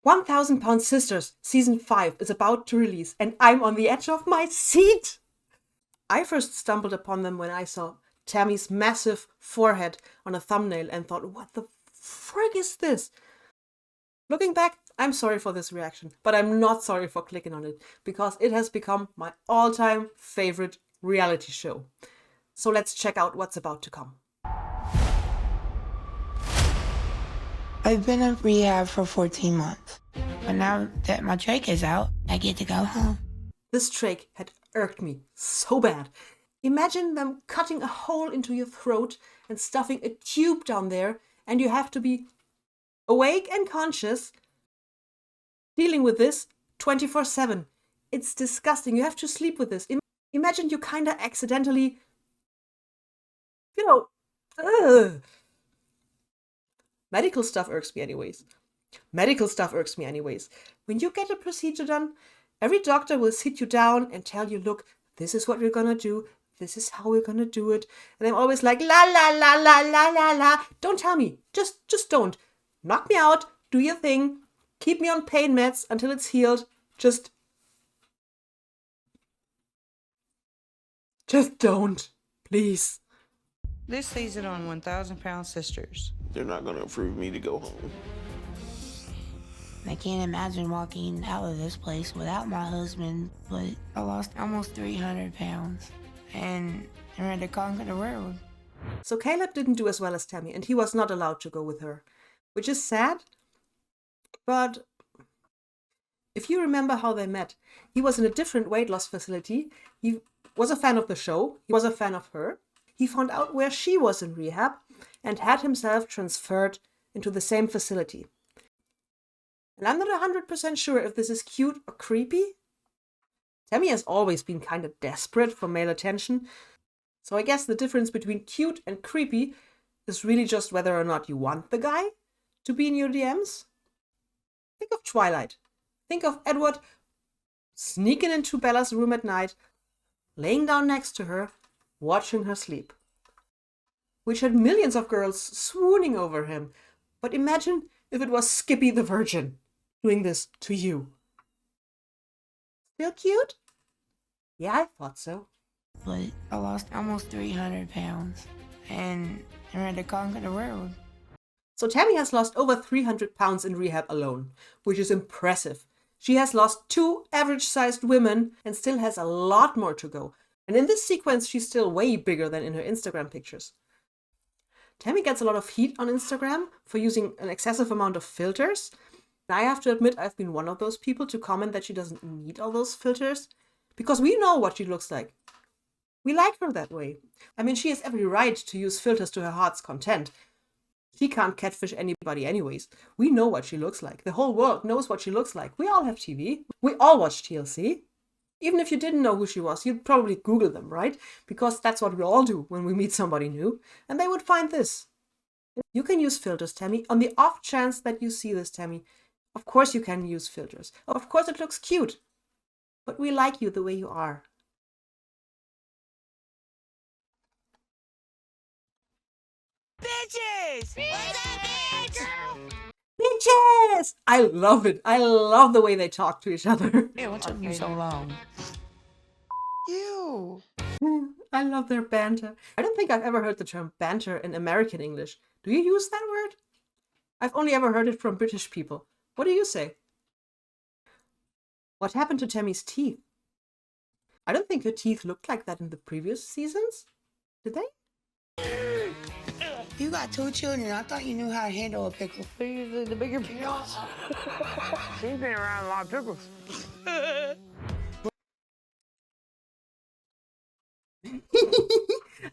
1,000-Pound Sisters Season 5 is about to release, and I'm on the edge of my seat. I first stumbled upon them when I saw Tammy's massive forehead on a thumbnail and thought, what the frig is this? Looking back, I'm sorry for this reaction, but I'm not sorry for clicking on it, because it has become my all-time favorite reality show. So let's check out what's about to come. I've been in rehab for 14 months, but now that my trach is out, I get to go home. This trach had irked me so bad. Imagine them cutting a hole into your throat and stuffing a tube down there, and you have to be awake and conscious, dealing with this 24/7. It's disgusting. You have to sleep with this. Imagine you kind of accidentally, ugh. Medical stuff irks me anyways. When you get a procedure done, every doctor will sit you down and tell you, look, this is what we're gonna do. This is how we're gonna do it. And I'm always like, la, la, la, la, la, la, la. Don't tell me. Just don't. Knock me out. Do your thing. Keep me on pain meds until it's healed. Just don't. Please. This season on 1,000-Pound Sisters. They're not gonna approve me to go home. I can't imagine walking out of this place without my husband, but I lost almost 300 pounds, and I'm ready to conquer the world. So Caleb didn't do as well as Tammy, and he was not allowed to go with her, which is sad. But if you remember how they met, he was in a different weight loss facility. He was a fan of the show. He was a fan of her. He found out where she was in rehab and had himself transferred into the same facility. And I'm not 100% sure if this is cute or creepy. Tammy has always been kind of desperate for male attention. So I guess the difference between cute and creepy is really just whether or not you want the guy to be in your DMs. Think of Twilight. Think of Edward sneaking into Bella's room at night, laying down next to her, watching her sleep, which had millions of girls swooning over him. But imagine if it was Skippy the Virgin doing this to you. Still cute? Yeah, I thought so. But I lost almost 300 pounds, and I'm ready to conquer the world. So Tammy has lost over 300 pounds in rehab alone, which is impressive. She has lost 2 average-sized women and still has a lot more to go. And in this sequence, she's still way bigger than in her Instagram pictures. Tammy gets a lot of heat on Instagram for using an excessive amount of filters. And I have to admit, I've been one of those people to comment that she doesn't need all those filters, because we know what she looks like. We like her that way. I mean, she has every right to use filters to her heart's content. She can't catfish anybody anyways. We know what she looks like. The whole world knows what she looks like. We all have TV. We all watch TLC. Even if you didn't know who she was, you'd probably Google them, right? Because that's what we all do when we meet somebody new. And they would find this. You can use filters, Tammy. On the off chance that you see this, Tammy, of course you can use filters. Of course it looks cute. But we like you the way you are. Bitches! What's up, bitch? Bitches! I love it. I love the way they talk to each other. Yeah, what took you so long? You. I love their banter. I don't think I've ever heard the term banter in American English. Do you use that word? I've only ever heard it from British people. What do you say? What happened to Tammy's teeth? I don't think her teeth looked like that in the previous seasons. Did they? You got 2 children. I thought you knew how to handle a pickle. Usually the bigger pickles. She's been around a lot of pickles. I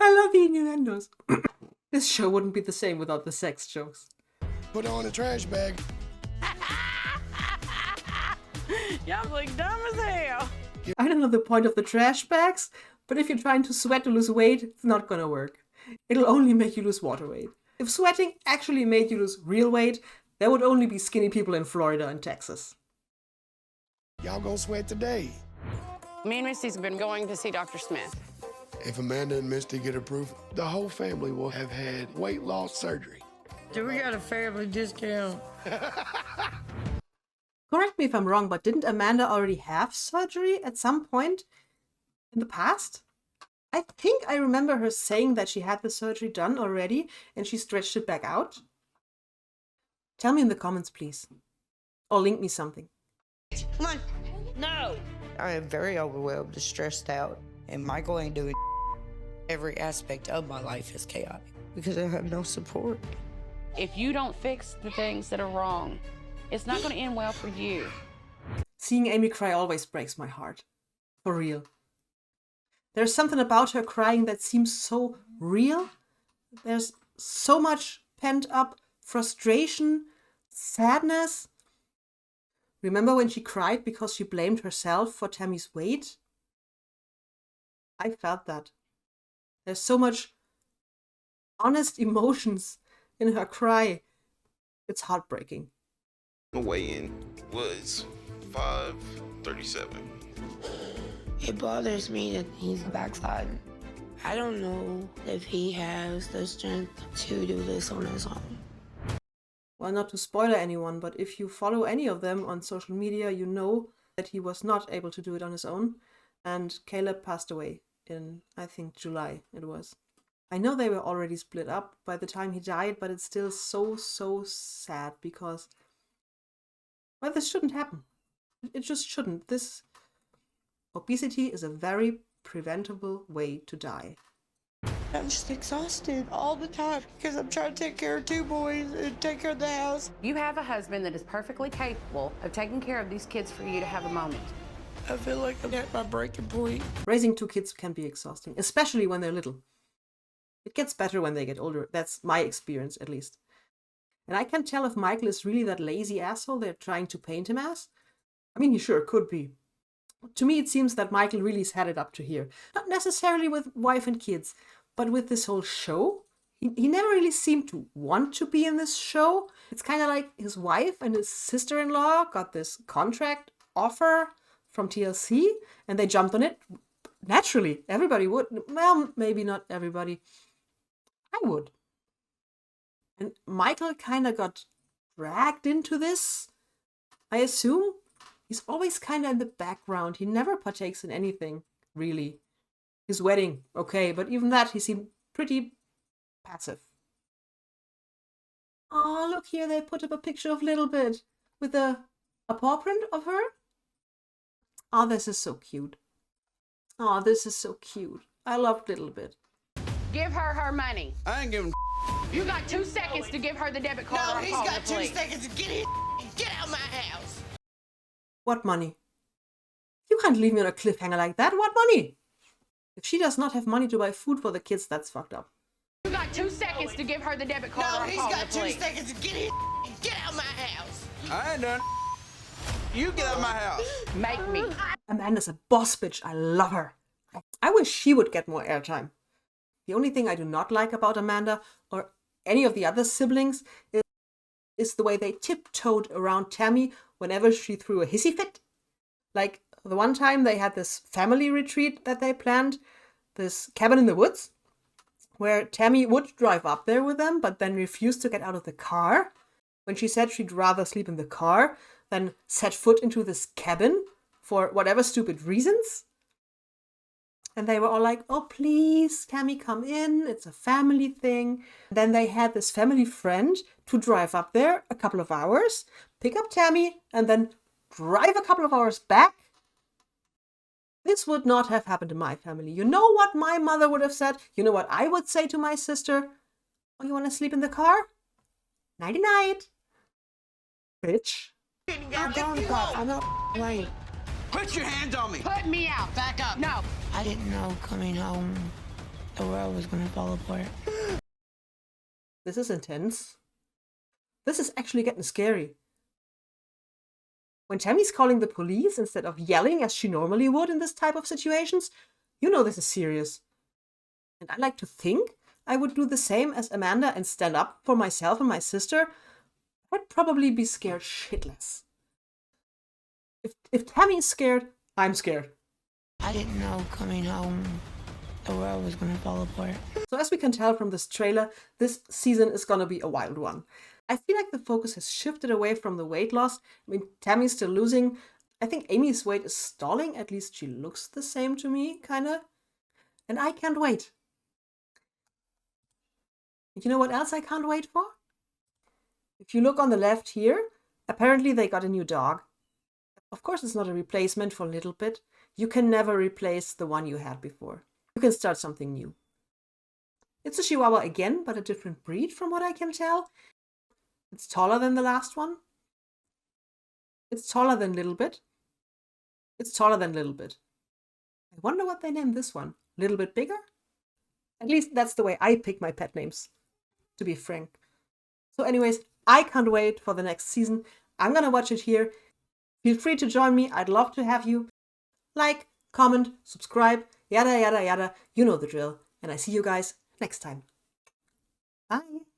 love the innuendos. This show wouldn't be the same without the sex jokes. Put on a trash bag. Y'all look dumb as hell. I don't know the point of the trash bags, but if you're trying to sweat to lose weight, it's not gonna work. It'll only make you lose water weight. If sweating actually made you lose real weight, there would only be skinny people in Florida and Texas. Y'all gonna sweat today. Me and Misty's been going to see Dr. Smith. If Amanda and Misty get approved, the whole family will have had weight loss surgery. Do we got a family discount? Correct me if I'm wrong, but didn't Amanda already have surgery at some point in the past? I think I remember her saying that she had the surgery done already and she stretched it back out. Tell me in the comments, please. Or link me something. Come on. No. I am very overwhelmed and stressed out, and Michael ain't doing every aspect of my life is chaotic because I have no support. If you don't fix the things that are wrong, it's not going to end well for you. Seeing Amy cry always breaks my heart. For real. There's something about her crying that seems so real. There's so much pent-up frustration, sadness. Remember when she cried because she blamed herself for Tammy's weight? I felt that. There's so much honest emotions in her cry. It's heartbreaking. The weigh-in was 5:37. It bothers me that he's backsliding. I don't know if he has the strength to do this on his own. Well, not to spoil anyone, but if you follow any of them on social media, you know that he was not able to do it on his own. And Caleb passed away in, I think, July it was. I know they were already split up by the time he died, but it's still so sad because, well, this shouldn't happen. It just shouldn't. This obesity is a very preventable way to die. I'm just exhausted all the time because I'm trying to take care of 2 boys and take care of the house. You have a husband that is perfectly capable of taking care of these kids for you to have a moment. I feel like I'm at my breaking point. Raising 2 kids can be exhausting, especially when they're little. It gets better when they get older. That's my experience, at least. And I can't tell if Michael is really that lazy asshole they're trying to paint him as. I mean, he sure could be. To me, it seems that Michael really's had it up to here. Not necessarily with wife and kids, but with this whole show. He never really seemed to want to be in this show. It's kind of like his wife and his sister-in-law got this contract offer from TLC, and they jumped on it. Naturally, everybody would. Well, maybe not everybody. I would. And Michael kind of got dragged into this, I assume. He's always kind of in the background. He never partakes in anything, really. His wedding, okay, but even that, he seemed pretty passive. Oh, look here, they put up a picture of Little Bit with a paw print of her. Oh, this is so cute. Oh, this is so cute. I love Little Bit. Give her her money. I ain't giving. You got 2 seconds to give her the debit card. No, or I'm he's calling got the 2 police. seconds to get in and get out of my house. What money? You can't leave me on a cliffhanger like that. What money? If she does not have money to buy food for the kids, that's fucked up. You got 2 seconds to give her the debit card. No, or I'm he's calling got the 2 police. seconds to get in and get out of my house. I ain't done. You get out of my house. Make me. Amanda's a boss bitch. I love her. I wish she would get more airtime. The only thing I do not like about Amanda or any of the other siblings is the way they tiptoed around Tammy whenever she threw a hissy fit. Like the one time they had this family retreat that they planned, this cabin in the woods, where Tammy would drive up there with them, but then refused to get out of the car. When she said she'd rather sleep in the car than set foot into this cabin for whatever stupid reasons. And they were all like, oh, please, Tammy, come in. It's a family thing. Then they had this family friend to drive up there a couple of hours, pick up Tammy, and then drive a couple of hours back. This would not have happened in my family. You know what my mother would have said? You know what I would say to my sister? Oh, you want to sleep in the car? Nighty-night. Bitch. I'm going, Pop. I'm not right. Put your hands on me. Put me out. Back up. No. I didn't know coming home the world was gonna fall apart. This is intense. This is actually getting scary. When Tammy's calling the police instead of yelling as she normally would in this type of situations, you know this is serious. And I like to think I would do the same as Amanda and stand up for myself and my sister. I'd probably be scared shitless. If Tammy is scared, I'm scared. I didn't know coming home the world was gonna fall apart. So as we can tell from this trailer, this season is gonna be a wild one. I feel like the focus has shifted away from the weight loss. I mean, Tammy's still losing. I think Amy's weight is stalling. At least she looks the same to me, kind of. And I can't wait. You know what else I can't wait for? If you look on the left here, apparently they got a new dog. Of course, it's not a replacement for Little Bit. You can never replace the one you had before. You can start something new. It's a Chihuahua again, but a different breed from what I can tell. It's taller than the last one. It's taller than Little Bit. It's taller than Little Bit. I wonder what they named this one. Little Bit Bigger? At least that's the way I pick my pet names, to be frank. So anyways, I can't wait for the next season. I'm gonna watch it here. Feel free to join me. I'd love to have you. Like, comment, subscribe, yada, yada, yada. You know the drill. And I see you guys next time. Bye.